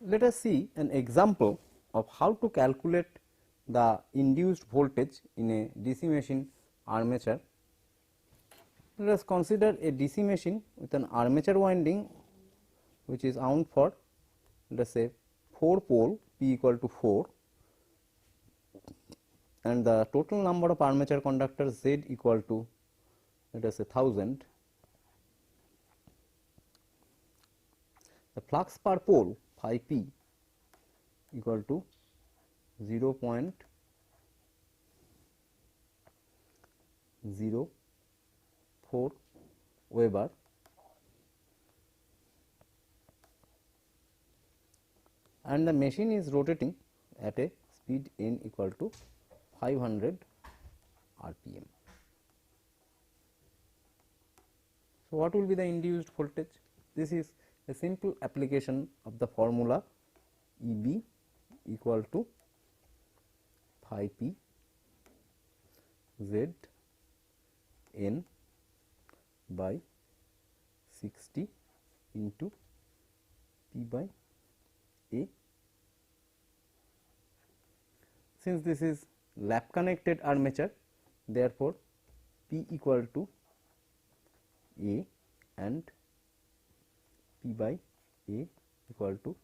Let us see an example of how to calculate the induced voltage in a DC machine armature. Let us consider a DC machine with an armature winding which is wound for, let us say, 4 pole P equal to 4, and the total number of armature conductors Z equal to, let us say, 1000. The flux per pole phi P equal to 0.04 Weber, and the machine is rotating at a speed n equal to 500 rpm. So, what will be the induced voltage? This is a simple application of the formula EB equal to phi P Z n by 60 into P by A. Since this is lap connected armature, therefore, P equal to A and P by A equal to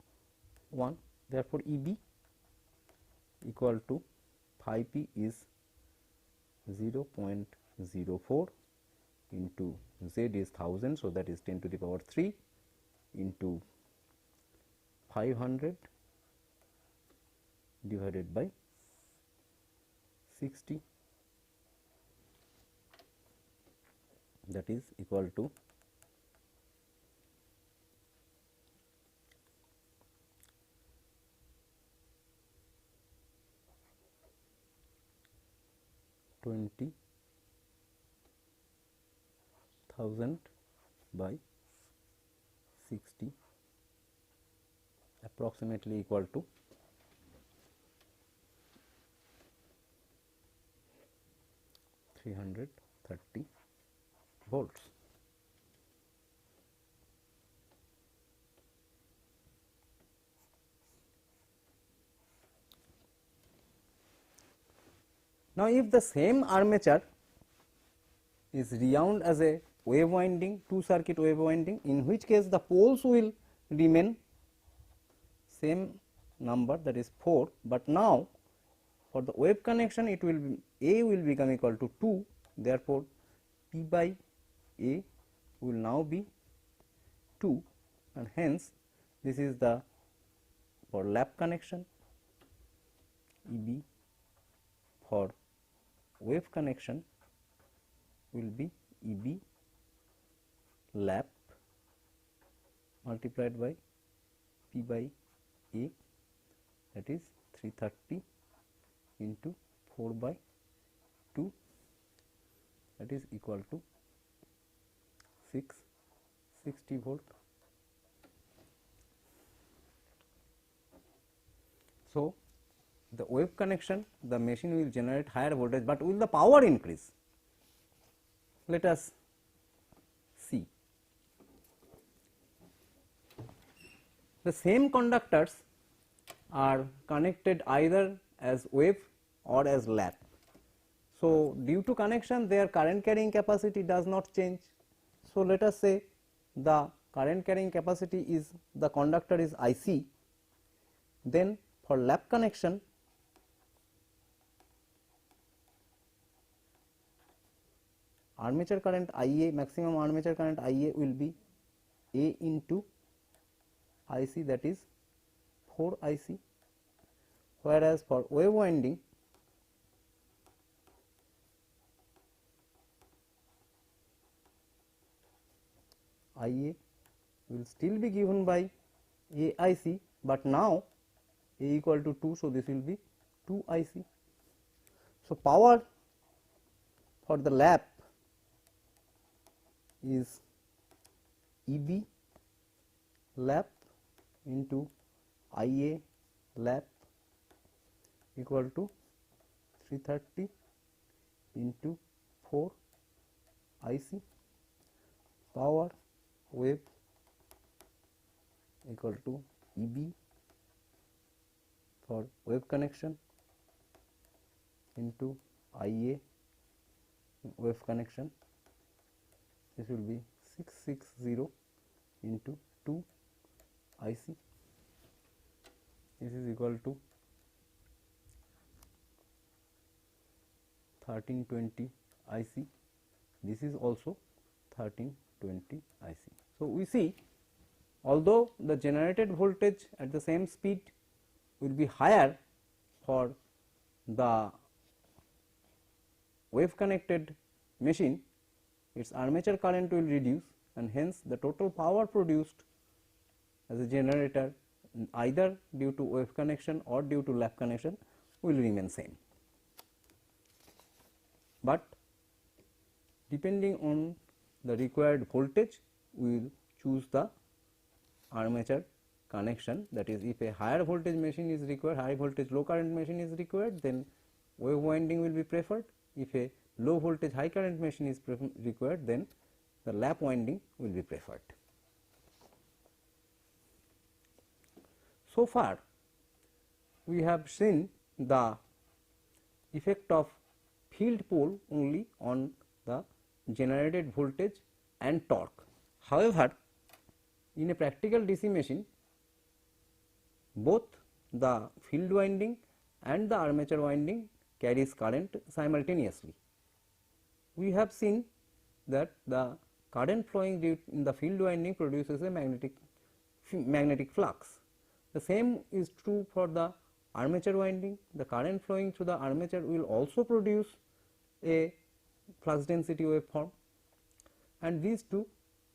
1. Therefore, EB equal to phi P is 0.04 into Z is 1000. So, that is 10 to the power 3 into 500 divided by 60, that is equal to 20,000 by 60, approximately equal to 330 volts. Now, if the same armature is rewound as a wave winding, 2 circuit wave winding, in which case the poles will remain same number, that is 4, but now for the wave connection it will be A will become equal to 2. Therefore, P by A will now be 2, and hence this is the for lap connection, EB for wave connection will be EB lap multiplied by P by A, that is 330 into 4 by 2, that is equal to 660 volt. So, the wave connection, the machine will generate higher voltage, but will the power increase? Let us see. The same conductors are connected either as wave or as lap. So, due to connection their current carrying capacity does not change. So, let us say the current carrying capacity is, the conductor is IC, then for lap connection armature current IA, maximum armature current IA will be A into IC, that is 4 IC, whereas for wave winding IA will still be given by AIC, but now A equal to 2. So, this will be 2 IC. So, power for the lap is EB lap into IA lap equal to 330 into 4 IC. Power wave equal to EB for wave connection into IA wave connection. This will be 660 into 2 IC. This is equal to 1320 IC. This is also 1320 IC. So, we see although the generated voltage at the same speed will be higher for the wave connected machine, its armature current will reduce, and hence the total power produced as a generator either due to wave connection or due to lap connection will remain same. But depending on the required voltage, we will choose the armature connection. That is, if a higher voltage machine is required, high voltage low current machine is required, then wave winding will be preferred. If a low voltage high current machine is required, then the lap winding will be preferred. So far, we have seen the effect of field pole only on the generated voltage and torque. However, in a practical DC machine, both the field winding and the armature winding carries current simultaneously. We have seen that the current flowing in the field winding produces a magnetic flux. The same is true for the armature winding. The current flowing through the armature will also produce a flux density waveform, and these two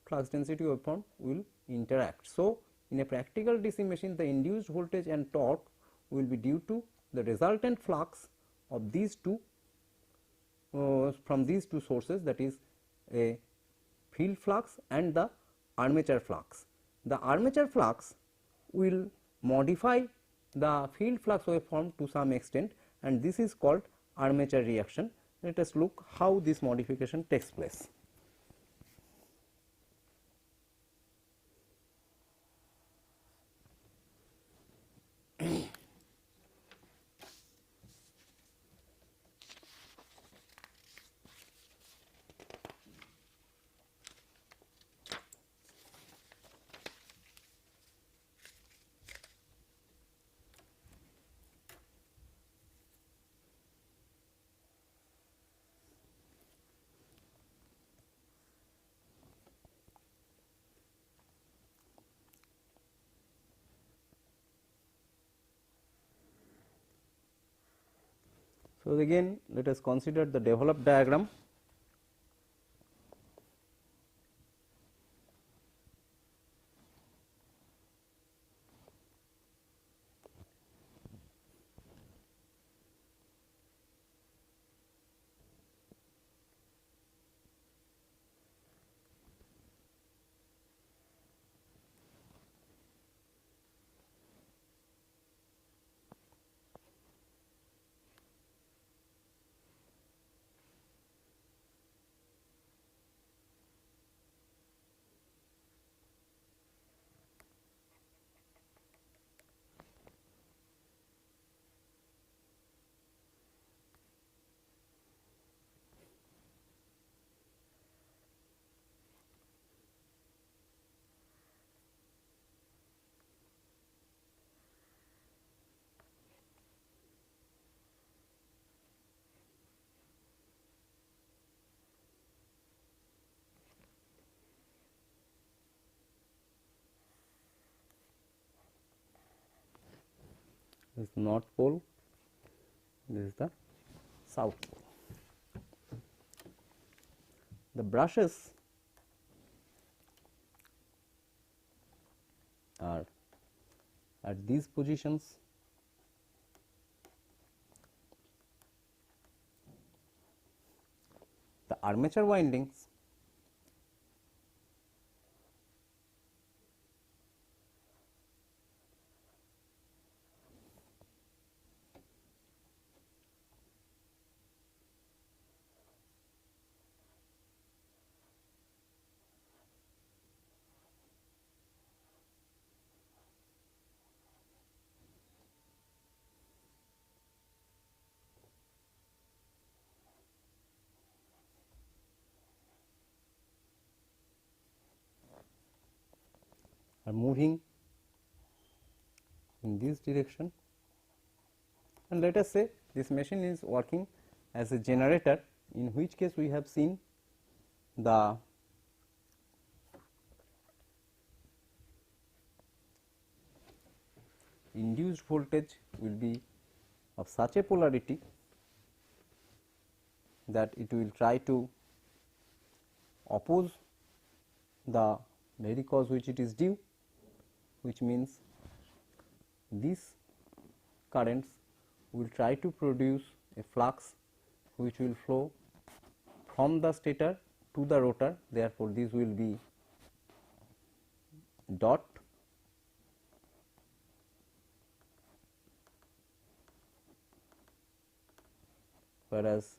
flux density waveform will interact. So, in a practical DC machine, the induced voltage and torque will be due to the resultant flux of these two from these two sources, that is a field flux and the armature flux. The armature flux will modify the field flux waveform to some extent, and this is called armature reaction. Let us look how this modification takes place. So, again let us consider the developed diagram. This is north pole, this is the south pole. The brushes are at these positions. The armature windings are moving in this direction, and let us say this machine is working as a generator, in which case we have seen the induced voltage will be of such a polarity that it will try to oppose the very cause which it is due, which means these currents will try to produce a flux which will flow from the stator to the rotor. Therefore, this will be dot, whereas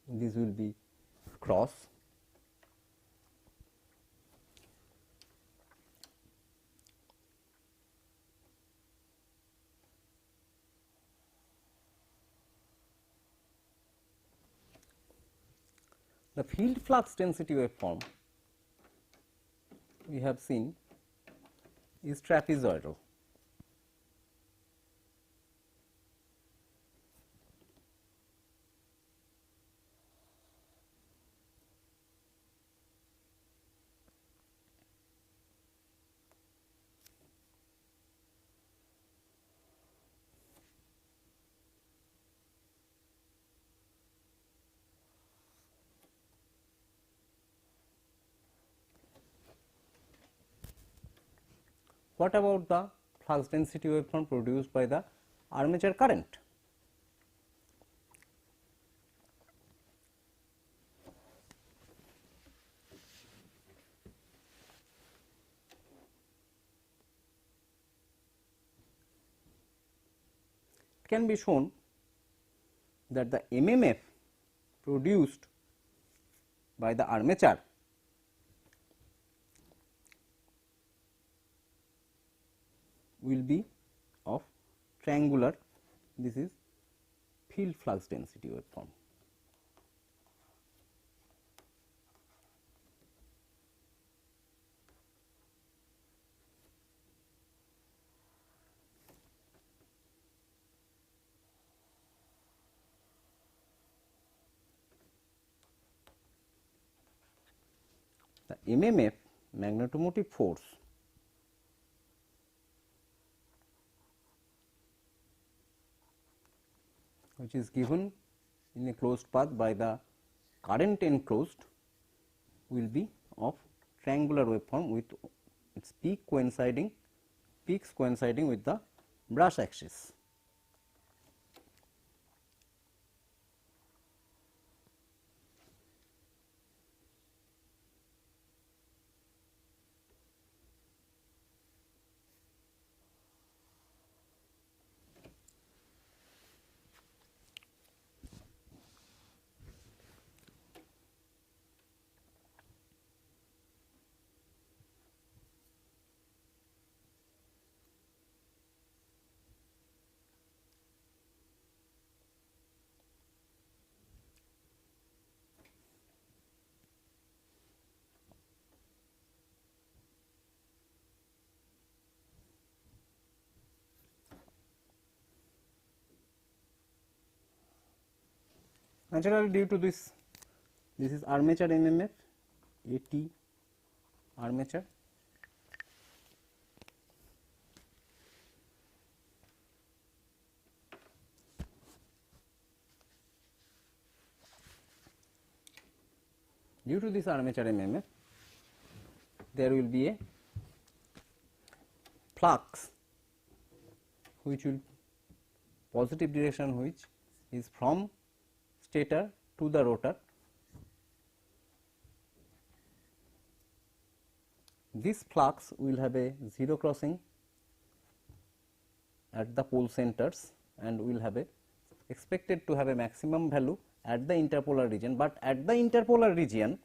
this will be cross. The field flux density waveform we have seen is trapezoidal. What about the flux density waveform produced by the armature current? It can be shown that the MMF produced by the armature will be of triangular, this is field flux density waveform. The MMF, magnetomotive force, which is given in a closed path by the current enclosed, will be of triangular waveform with its peaks coinciding with the brush axis. Naturally, due to this is armature MMF, AT armature. Due to this armature MMF, there will be a flux which will positive direction, which is from stator to the rotor. This flux will have a zero crossing at the pole centers and will have a expected to have a maximum value at the interpolar region, but at the interpolar region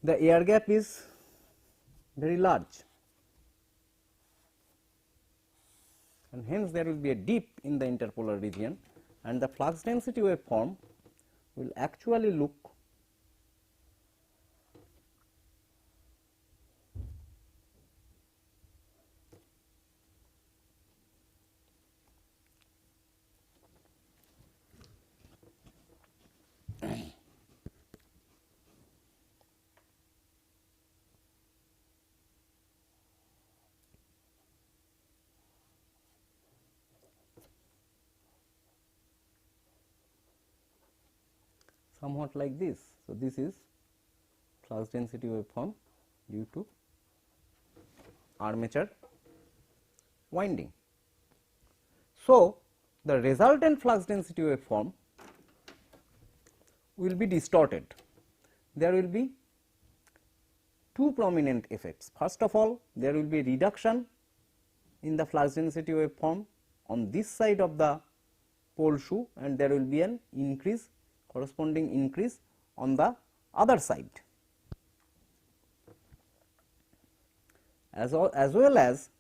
the air gap is very large, and hence there will be a dip in the interpolar region, and the flux density waveform will actually look somewhat like this. So, this is flux density waveform due to armature winding. So, the resultant flux density waveform will be distorted. There will be two prominent effects. First of all, there will be reduction in the flux density waveform on this side of the pole shoe, and there will be an increase, corresponding increase on the other side. As well as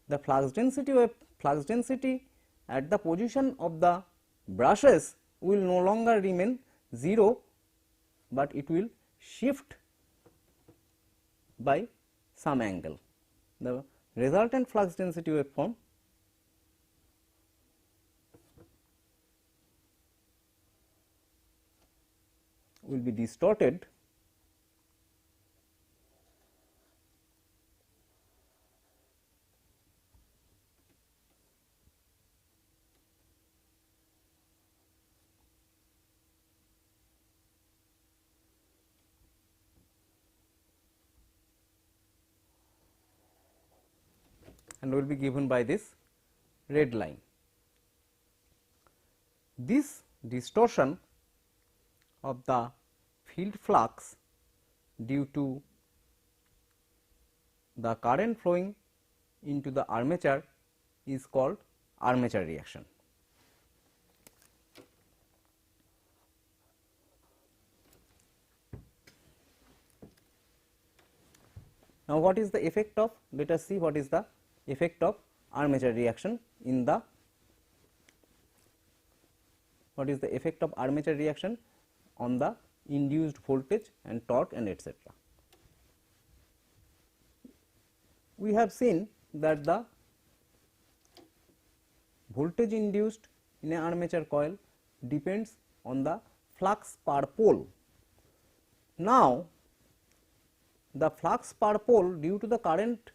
the flux density at the position of the brushes will no longer remain 0, but it will shift by some angle. The resultant flux density waveform will be distorted and will be given by this red line. This distortion of the field flux due to the current flowing into the armature is called armature reaction. Now, what is the effect of, let us see what is the effect of armature reaction in the, what is the effect of armature reaction on the induced voltage and torque and etc. We have seen that the voltage induced in an armature coil depends on the flux per pole. Now, the flux per pole due to the current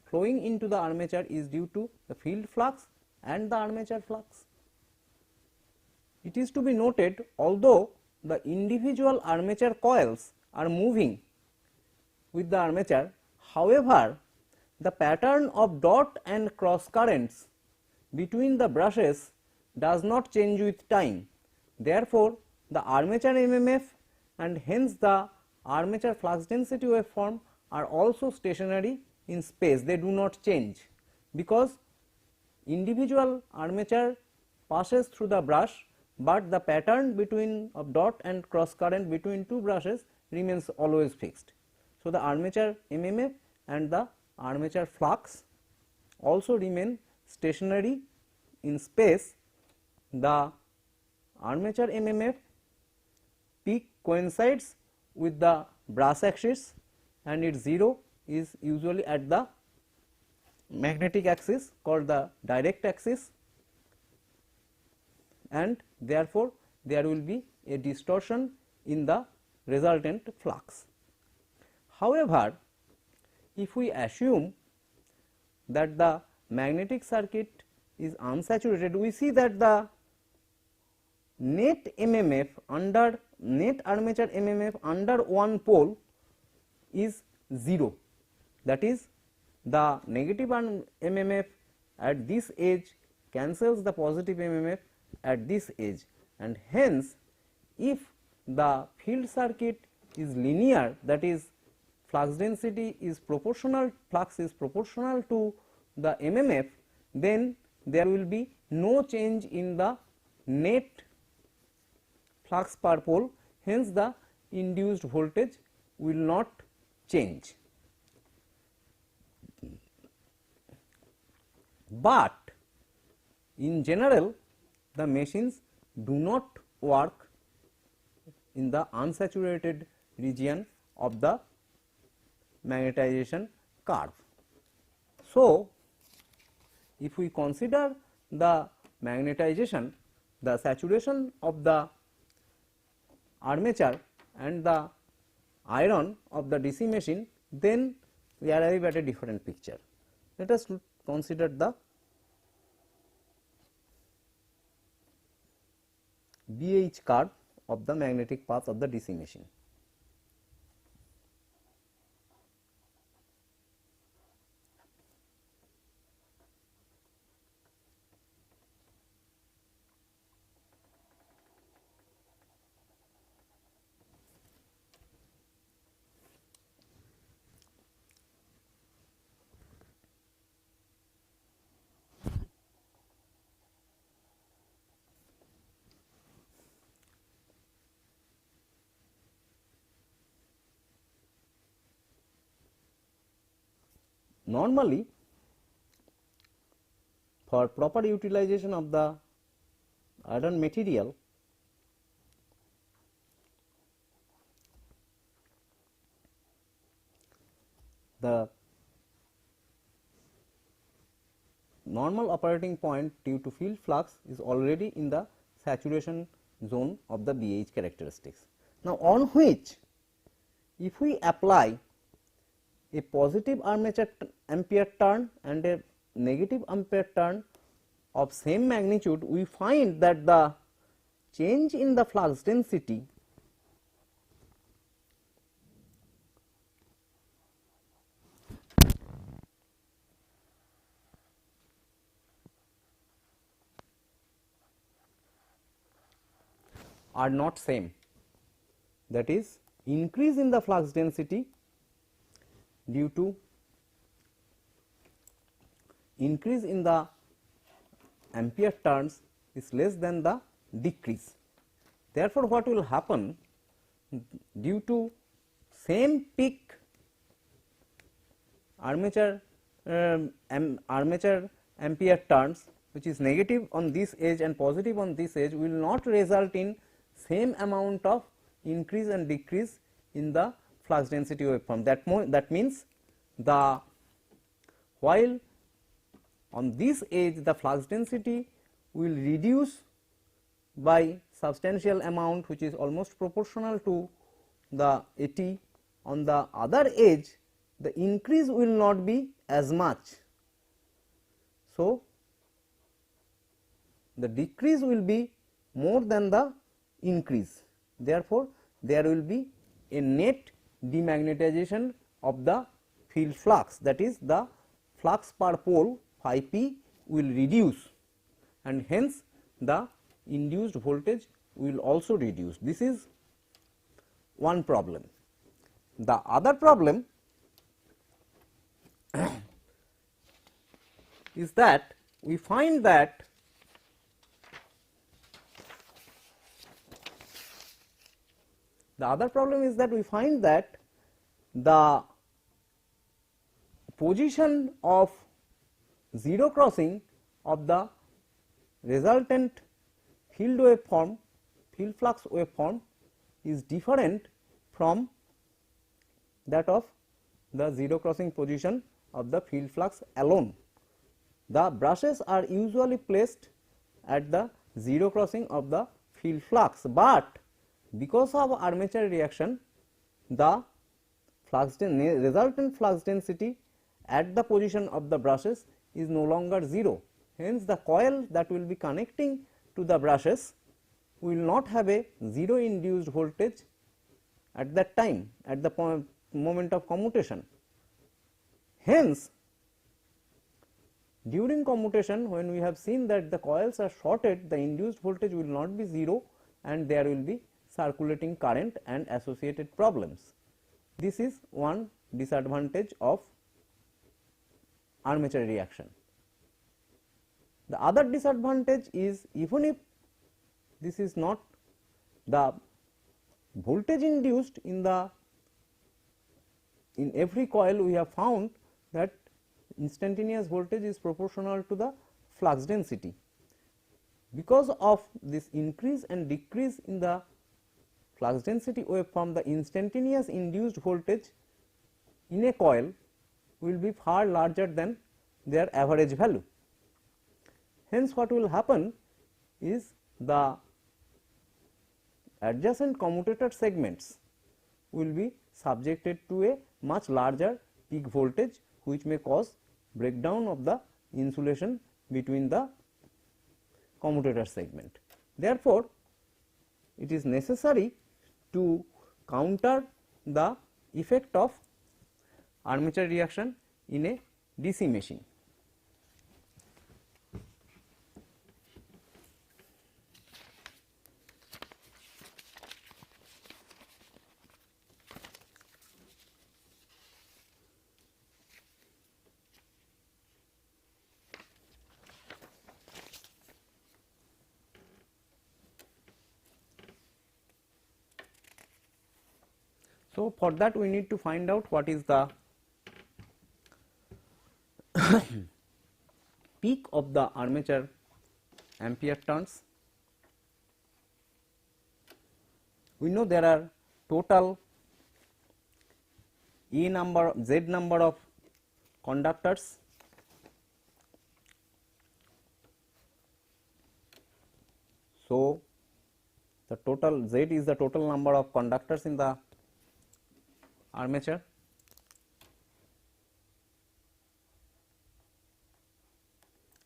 flowing into the armature is due to the field flux and the armature flux. It is to be noted, although the individual armature coils are moving with the armature, however, the pattern of dot and cross currents between the brushes does not change with time. Therefore, the armature MMF and hence the armature flux density waveform are also stationary in space, they do not change, because individual armature passes through the brush, but the pattern between of dot and cross current between two brushes remains always fixed. So, the armature MMF and the armature flux also remain stationary in space. The armature MMF peak coincides with the brass axis and its 0 is usually at the magnetic axis called the direct axis, and therefore, there will be a distortion in the resultant flux. However, if we assume that the magnetic circuit is unsaturated, we see that the net MMF under net armature MMF under one pole is 0. That is, the negative MMF at this edge cancels the positive MMF at this edge, and hence if the field circuit is linear, that is flux density is proportional, flux is proportional to the MMF, then there will be no change in the net flux per pole, hence the induced voltage will not change. but in general the machines do not work in the unsaturated region of the magnetization curve. So, if we consider the magnetization, the saturation of the armature and the iron of the DC machine, then we arrive at a different picture. Let us consider the BH curve of the magnetic path of the DC machine. Normally, for proper utilization of the iron material, the normal operating point due to field flux is already in the saturation zone of the BH characteristics. Now, on which if we apply a positive armature ampere turn and a negative ampere turn of same magnitude, we find that the change in the flux density are not same. That is, increase in the flux density due to increase in the ampere turns is less than the decrease. Therefore, what will happen due to same peak armature ampere turns, which is negative on this edge and positive on this edge, will not result in same amount of increase and decrease in the flux density waveform. That means the while on this edge the flux density will reduce by substantial amount, which is almost proportional to the AT. On the other edge, the increase will not be as much. So, the decrease will be more than the increase. Therefore, there will be a net demagnetization of the field flux, that is, the flux per pole phi p will reduce, and hence the induced voltage will also reduce. This is one problem. The other problem is that we find that the position of zero crossing of the resultant field waveform, field flux waveform, is different from that of the zero crossing position of the field flux alone. The brushes are usually placed at the zero crossing of the field flux, but because of armature reaction, the resultant flux density at the position of the brushes is no longer 0. Hence, the coil that will be connecting to the brushes will not have a 0 induced voltage at that time, at the moment of commutation. Hence, during commutation, when we have seen that the coils are shorted, the induced voltage will not be 0 and there will be circulating current and associated problems. This is one disadvantage of armature reaction. The other disadvantage is, even if this is not the voltage induced in every coil, we have found that instantaneous voltage is proportional to the flux density. Because of this increase and decrease in the flux density waveform, the instantaneous induced voltage in a coil will be far larger than their average value. Hence, what will happen is the adjacent commutator segments will be subjected to a much larger peak voltage, which may cause breakdown of the insulation between the commutator segment. Therefore, it is necessary to counter the effect of armature reaction in a DC machine. So, for that we need to find out what is the peak of the armature ampere turns. We know there are total Z number of conductors. So, the total Z is the total number of conductors in the armature.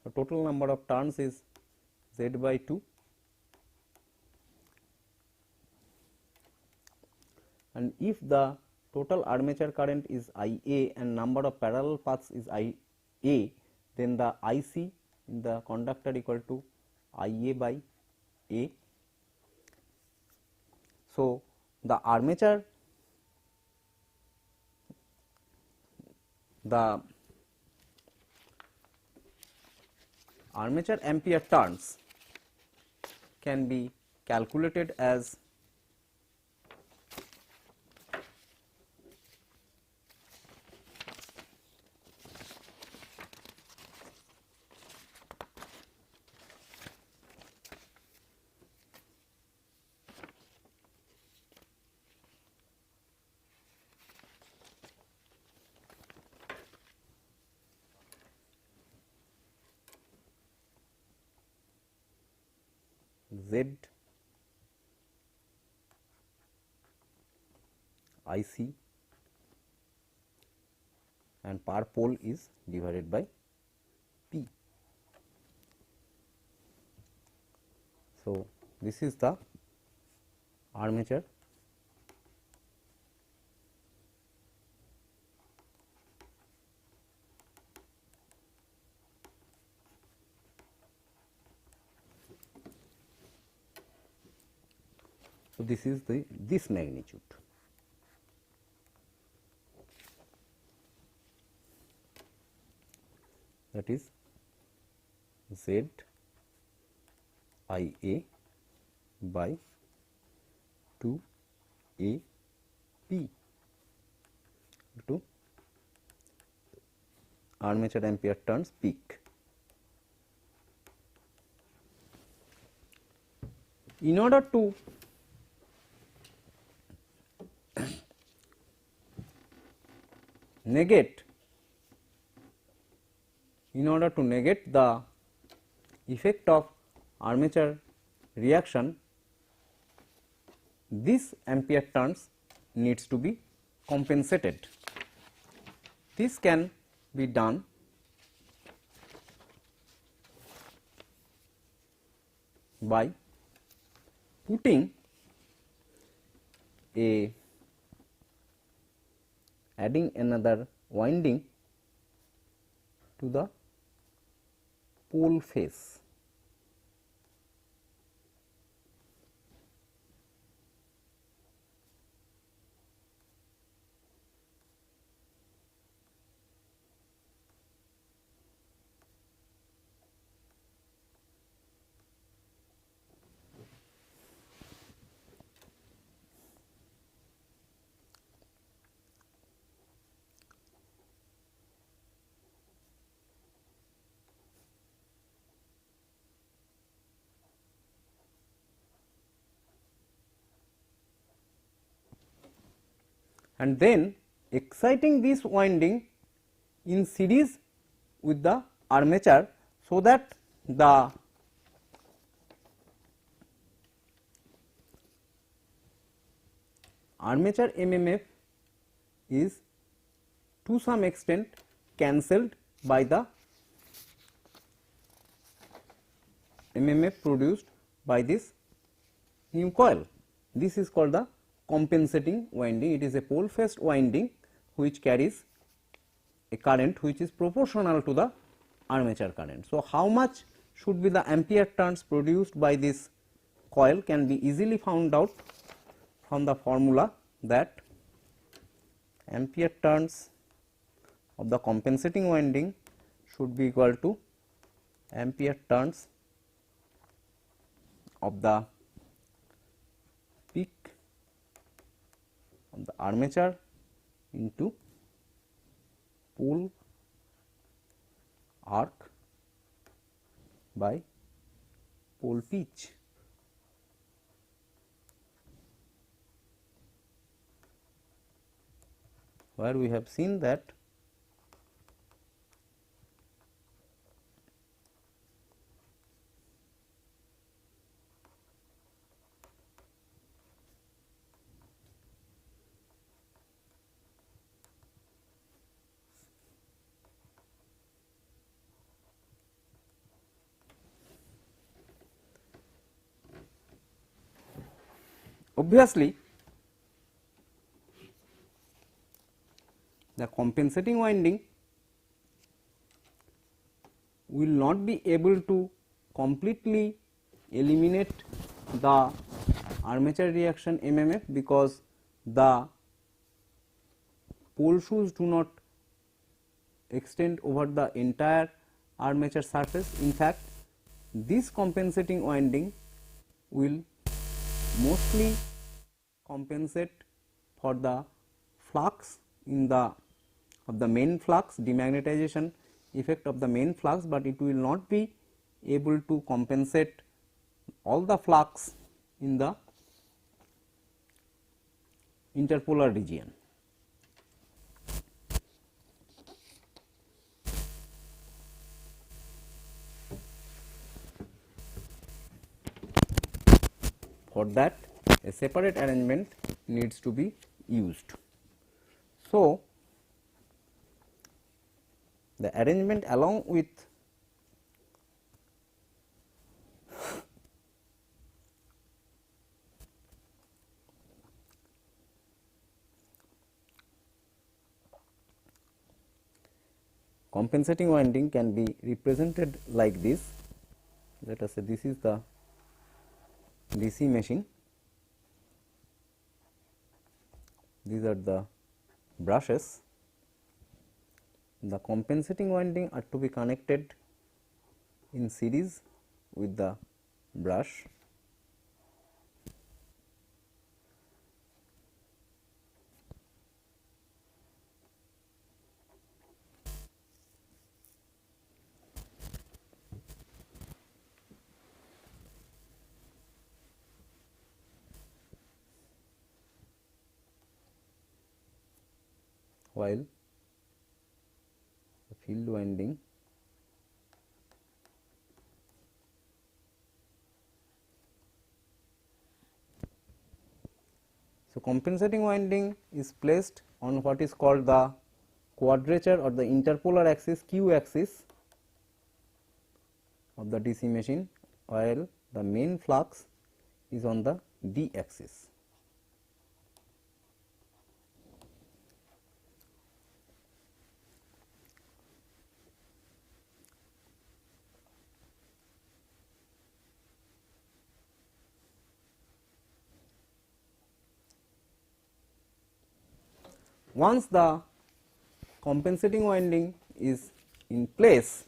The total number of turns is Z by 2, and if the total armature current is IA and number of parallel paths is IA, then the IC in the conductor equal to IA by A. So, the armature ampere turns can be calculated as Z IC and per pole is divided by P. So, this is the armature So, this is this magnitude. That is Z I A by 2 A P to armature ampere turns peak. In order to negate the effect of armature reaction, this ampere turns needs to be compensated. This can be done by putting adding another winding to the pole face. and then exciting this winding in series with the armature, so that the armature MMF is to some extent cancelled by the MMF produced by this new coil. This is called the compensating winding. It is a pole phased winding which carries a current which is proportional to the armature current. So, how much should be the ampere turns produced by this coil can be easily found out from the formula that ampere turns of the compensating winding should be equal to ampere turns of the peak of the armature into pole arc by pole pitch. Where we have seen that obviously the compensating winding will not be able to completely eliminate the armature reaction MMF, because the pole shoes do not extend over the entire armature surface. In fact, this compensating winding will mostly compensate for the flux in the of the main flux, demagnetization effect of the main flux, but it will not be able to compensate all the flux in the interpolar region. For that, a separate arrangement needs to be used. So, the arrangement along with compensating winding can be represented like this. Let us say this is the DC machine, these are the brushes. The compensating winding are to be connected in series with the brush. While the field winding so compensating winding is placed on what is called the quadrature or the interpolar axis, Q axis of the DC machine, while the main flux is on the D axis. Once the compensating winding is in place,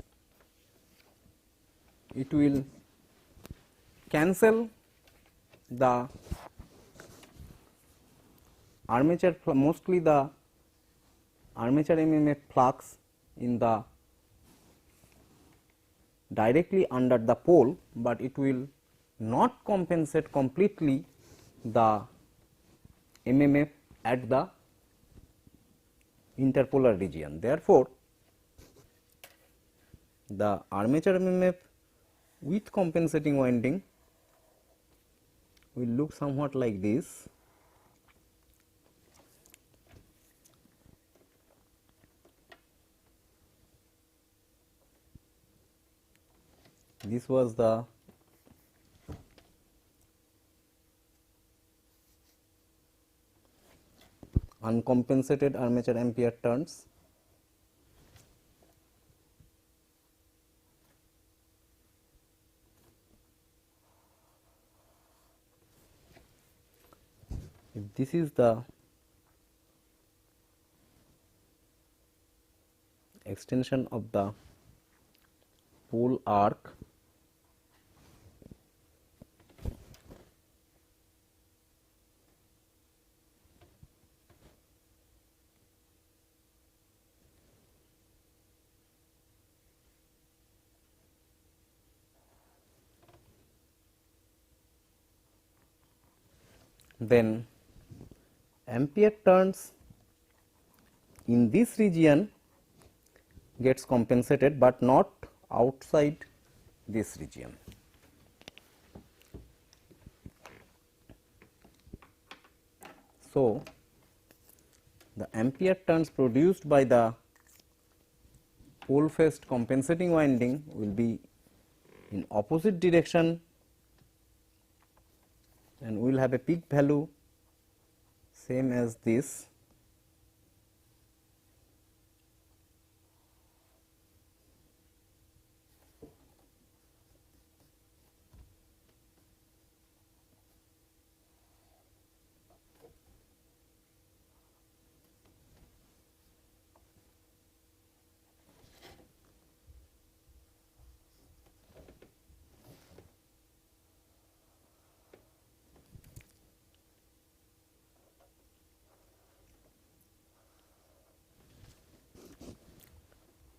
it will cancel the armature, mostly the armature MMF flux in the directly under the pole, but it will not compensate completely the MMF at the interpolar region. Therefore, the armature MMF with compensating winding will look somewhat like this. This was the uncompensated armature ampere turns. If this is the extension of the pole arc, then ampere turns in this region gets compensated, but not outside this region. So, the ampere turns produced by the pole faced compensating winding will be in opposite direction and we will have a peak value same as this.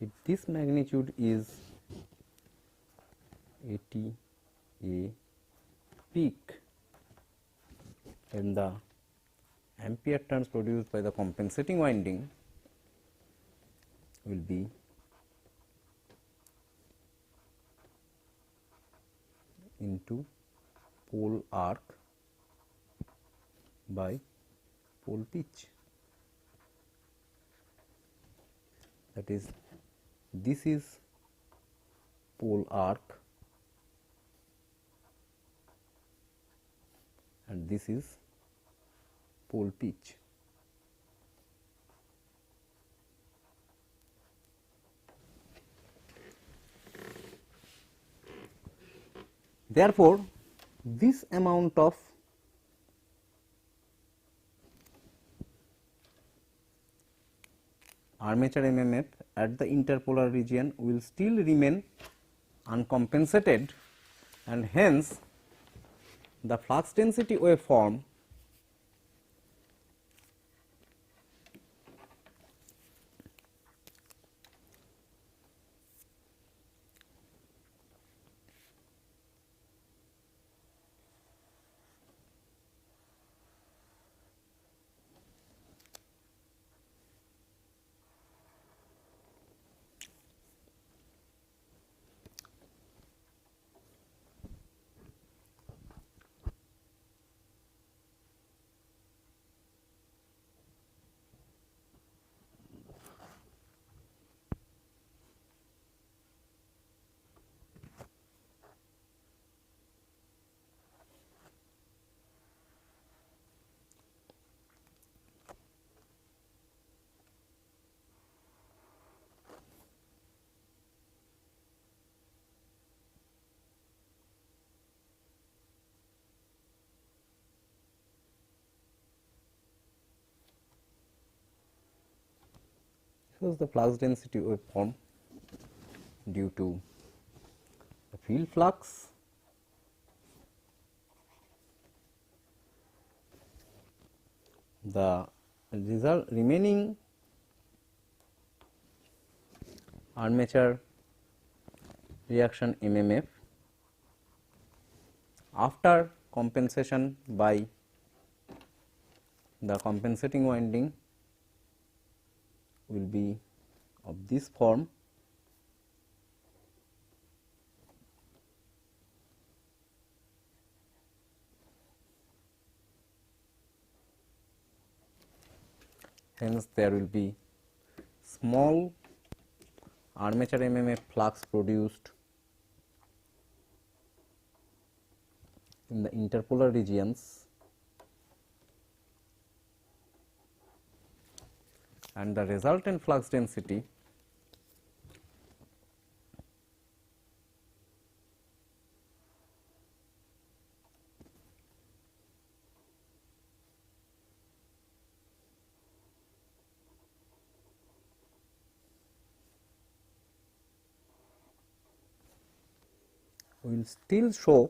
If this magnitude is a peak, then the ampere turns produced by the compensating winding will be into pole arc by pole pitch. That is, this is pole arc and this is pole pitch. Therefore, this amount of armature MMF at the interpolar region will still remain uncompensated, and hence the flux density waveform shows the flux density waveform due to the field flux, the remaining armature reaction MMF after compensation by the compensating winding will be of this form. Hence, there will be small armature MMF flux produced in the interpolar regions, and the resultant flux density will still show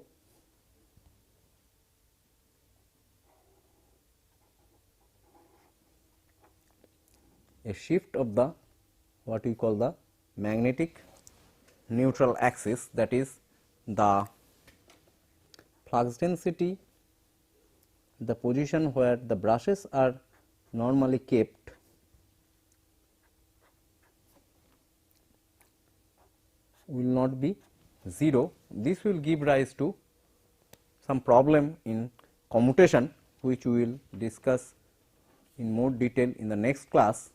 a shift of the what we call the magnetic neutral axis, that is the flux density, the position where the brushes are normally kept will not be 0. This will give rise to some problem in commutation, which we will discuss in more detail in the next class,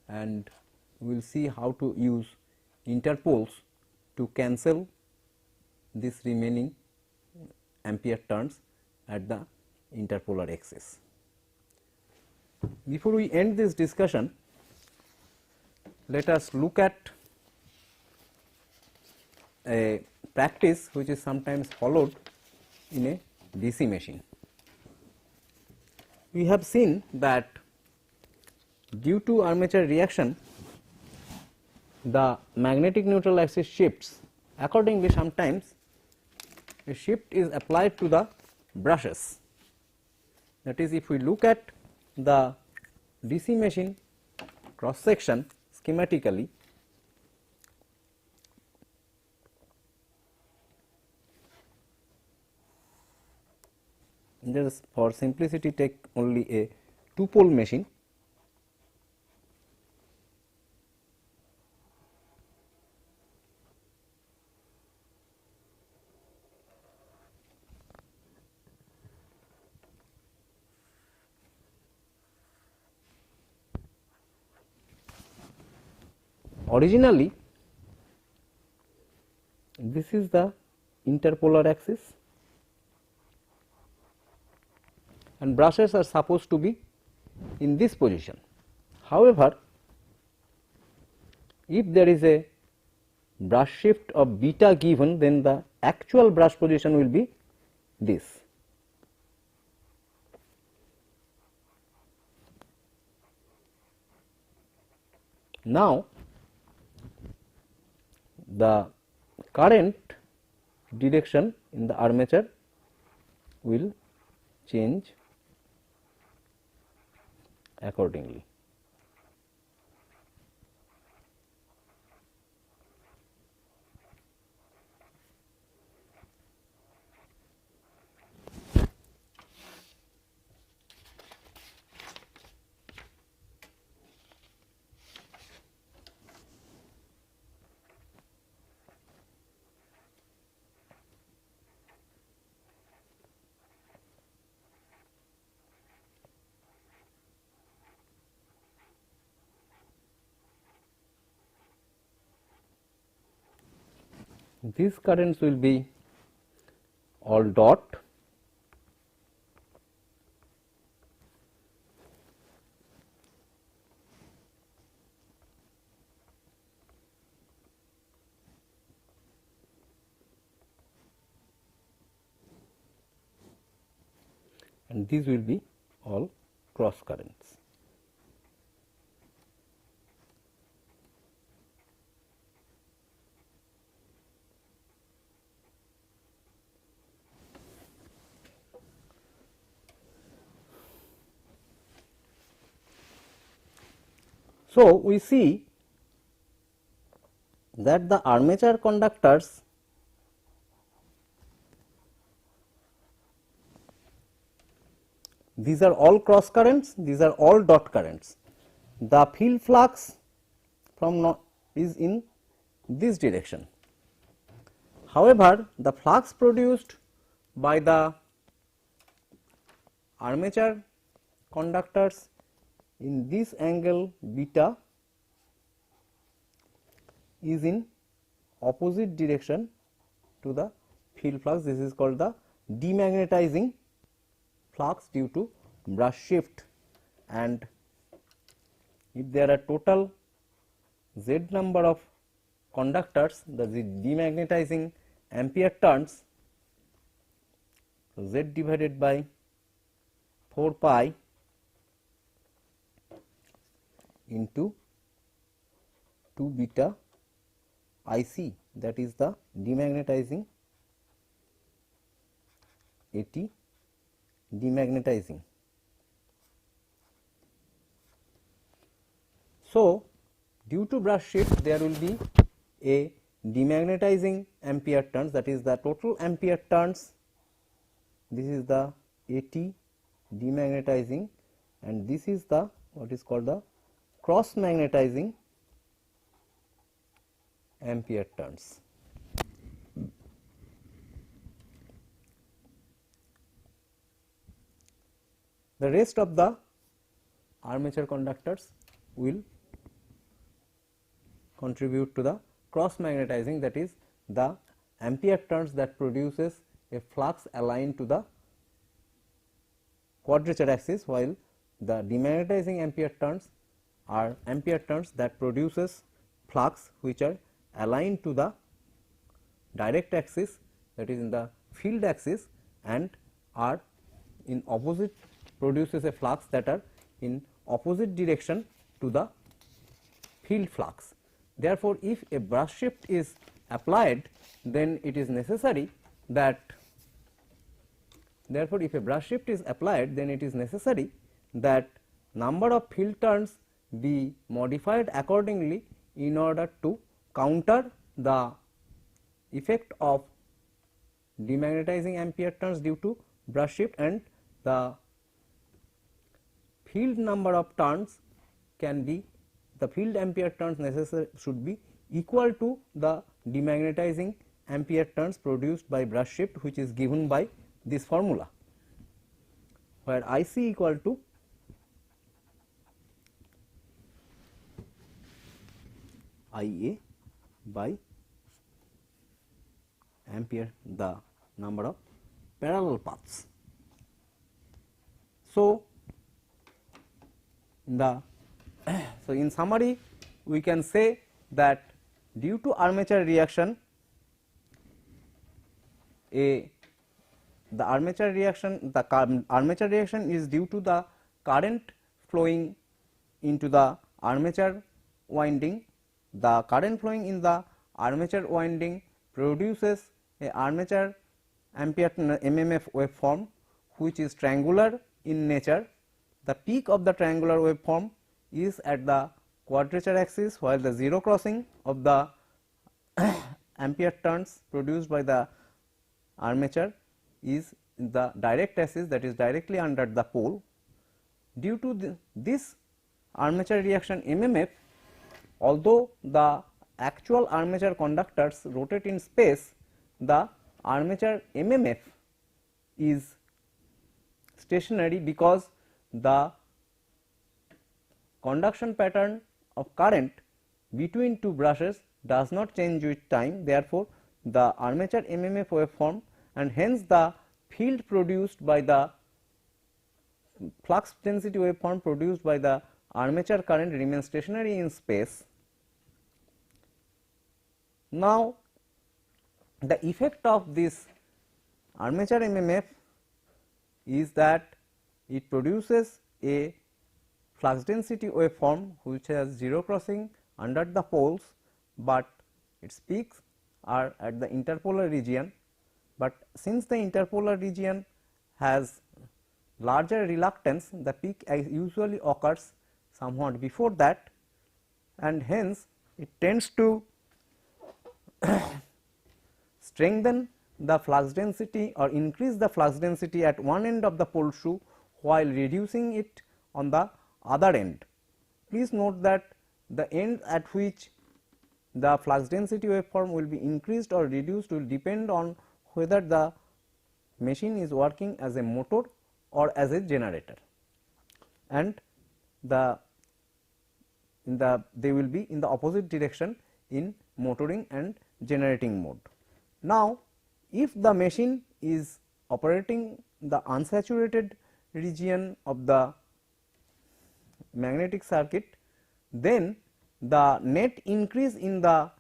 and we will see how to use interpoles to cancel this remaining ampere turns at the interpolar axis. Before we end this discussion, let us look at a practice which is sometimes followed in a DC machine. We have seen that due to armature reaction, the magnetic neutral axis shifts. Accordingly, sometimes a shift is applied to the brushes. That is, if we look at the DC machine cross section schematically, just for simplicity take only a two pole machine. Originally, this is the interpolar axis and brushes are supposed to be in this position. However, if there is a brush shift of beta given, then the actual brush position will be this. Now, the current direction in the armature will change accordingly. These currents will be all dot, and these will be all cross currents. So, we see that the armature conductors these are all cross currents, these are all dot currents. the field flux is in this direction. However, the flux produced by the armature conductors in this angle beta is in opposite direction to the field flux. This is called the demagnetizing flux due to brush shift, and if there are total z number of conductors, the demagnetizing ampere turns, so z divided by 4 pi into 2 beta IC, that is the demagnetizing AT demagnetizing. So, due to brush shift there will be a demagnetizing ampere turns, that is the total ampere turns. This is the AT demagnetizing, and this is the what is called the cross magnetizing ampere turns. The rest of the armature conductors will contribute to the cross magnetizing, that is the ampere turns that produces a flux aligned to the quadrature axis, while the demagnetizing ampere turns are ampere turns that produces flux which are aligned to the direct axis, that is in the field axis, and are in opposite, produces a flux that are in opposite direction to the field flux. Therefore, if a brush shift is applied, then it is necessary that number of field turns be modified accordingly in order to counter the effect of demagnetizing ampere turns due to brush shift, and the field number of turns can be, the field ampere turns necessary should be equal to the demagnetizing ampere turns produced by brush shift, which is given by this formula, where IC equal to IA by ampere, the number of parallel paths. So, in summary we can say that due to armature reaction, the armature reaction is due to the current flowing into the armature winding. The current flowing in the armature winding produces a armature ampere MMF waveform which is triangular in nature. The peak of the triangular waveform is at the quadrature axis, while the zero crossing of the ampere turns produced by the armature is in the direct axis, that is directly under the pole. Due to this armature reaction MMF, although the actual armature conductors rotate in space, the armature MMF is stationary because the conduction pattern of current between two brushes does not change with time. Therefore, the armature MMF waveform and hence the field produced by the flux density waveform produced by the armature current remains stationary in space. Now, the effect of this armature MMF is that it produces a flux density waveform which has zero crossing under the poles, but its peaks are at the interpolar region. But since the interpolar region has larger reluctance, the peak usually occurs somewhat before that, and hence it tends to strengthen the flux density or increase the flux density at one end of the pole shoe while reducing it on the other end. please note that the end at which the flux density waveform will be increased or reduced will depend on whether the machine is working as a motor or as a generator, and they will be in the opposite direction in motoring and generating mode. Now, if the machine is operating the unsaturated region of the magnetic circuit, then the net increase in the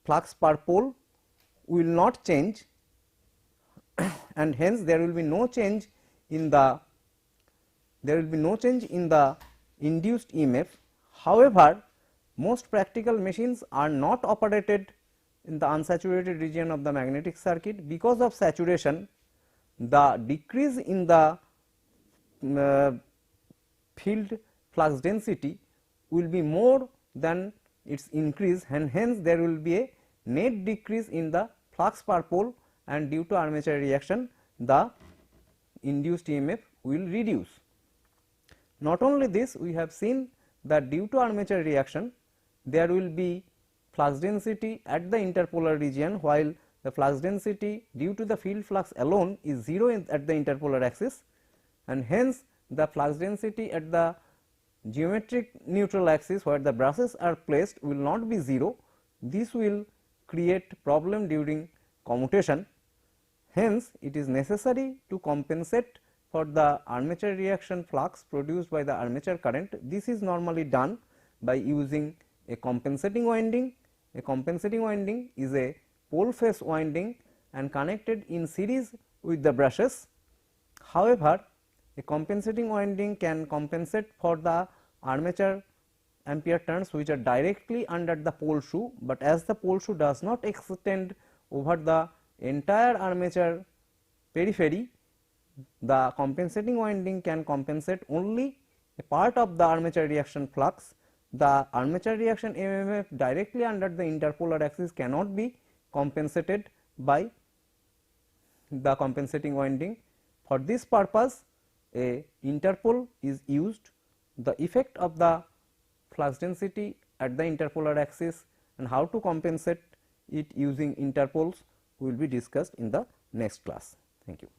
flux per pole will not change and hence there will be no change in the induced EMF. However, most practical machines are not operated in the unsaturated region of the magnetic circuit. Because of saturation, the decrease in the field flux density will be more than its increase, and hence there will be a net decrease in the flux per pole, and due to armature reaction the induced EMF will reduce. Not only this, we have seen that due to armature reaction there will be flux density at the interpolar region, while the flux density due to the field flux alone is 0 at the interpolar axis, and hence the flux density at the geometric neutral axis where the brushes are placed will not be 0. This will create problem during commutation. Hence, it is necessary to compensate for the armature reaction flux produced by the armature current. This is normally done by using a compensating winding. A compensating winding is a pole phase winding and connected in series with the brushes. However, a compensating winding can compensate for the armature ampere turns which are directly under the pole shoe, but as the pole shoe does not extend over the entire armature periphery, the compensating winding can compensate only a part of the armature reaction flux. The armature reaction MMF directly under the interpolar axis cannot be compensated by the compensating winding. For this purpose, a interpole is used. The effect of the flux density at the interpolar axis and how to compensate it using interpoles will be discussed in the next class. Thank you.